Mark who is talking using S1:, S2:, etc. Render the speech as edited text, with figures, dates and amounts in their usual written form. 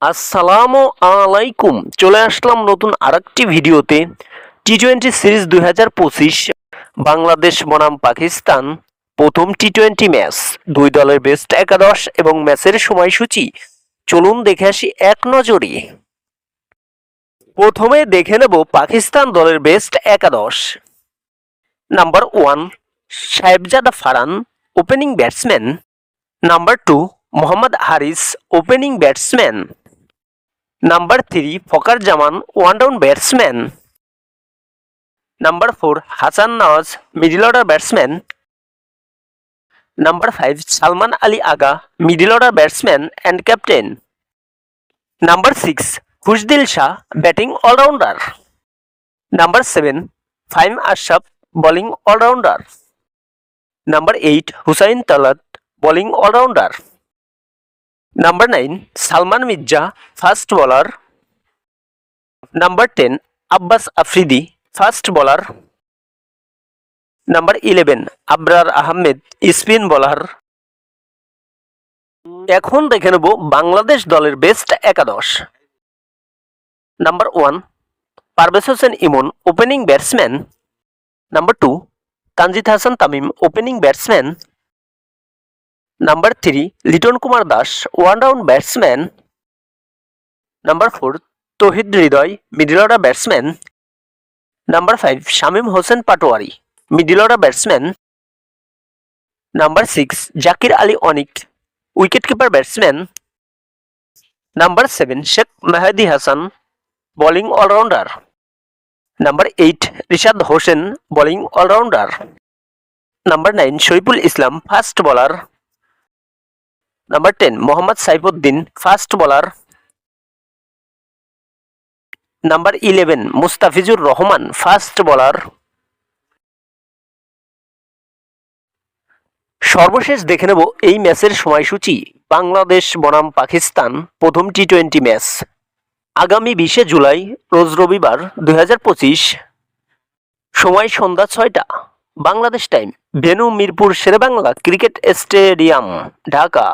S1: আসসালামু আলাইকুম। চলে আসলাম নতুন আরেকটি ভিডিওতে। টি-20 সিরিজ 2025 বাংলাদেশ বনাম পাকিস্তান প্রথম টি-20 ম্যাচ। দুই দলের বেস্ট একাদশ এবং ম্যাচের সময়সূচি চলুন দেখে আসি এক নজরে। প্রথমে দেখে নেব পাকিস্তান দলের বেস্ট একাদশ। Number 1 Sahibzada Farhan, opening batsman. Number 2 Mohammad Haris, opening batsman. Number 3 Fakhar Zaman, one down batsman. Number 4 Hasan Nawaz, middle order batsman. Number 5 Salman Ali Agha, middle order batsman and captain. Number 6 Khushdil Shah, batting allrounder. Number 7 Faheem Ashraf, bowling allrounder. Number 8 Hussain Talat, bowling allrounder. Number 9 Salman Mirza, fast bowler. Number 10 Abbas Afridi, fast bowler. Number 11 Abrar Ahmed, spin bowler. এখন দেখে নেব বাংলাদেশ দলের best একাদশ। Number 1 Parvez Hossain Emon, opening batsman. Number 2 Tanzid Hasan Tamim, opening batsman. Number 3 Liton Kumar Das, one down batsman. Number 4 Towhid Hridoy, middle order batsman. Number 5 Shamim Hossain Patwari, middle order batsman. Number 6 Jaker Ali Anik, wicket keeper batsman. Number 7 Sheikh Mahedi Hasan, bowling allrounder. Number 8 Rishad Hossain, bowling allrounder. Number 9 Shariful Islam, fast bowler. Number 10 Mohammad Saifuddin, fast bowler. Number 11 Mustafizur Rahman, fast bowler. সর্বশেষ দেখে নেব এই ম্যাচের সময়সূচি। বাংলাদেশ বনাম পাকিস্তান প্রথম টি-20 match আগামী 20 জুলাই, রোজ রবিবার 2025, সময় সন্ধ্যা 6টা Bangladesh time. Venue Mirpur Sher e Bangla cricket stadium, Dhaka.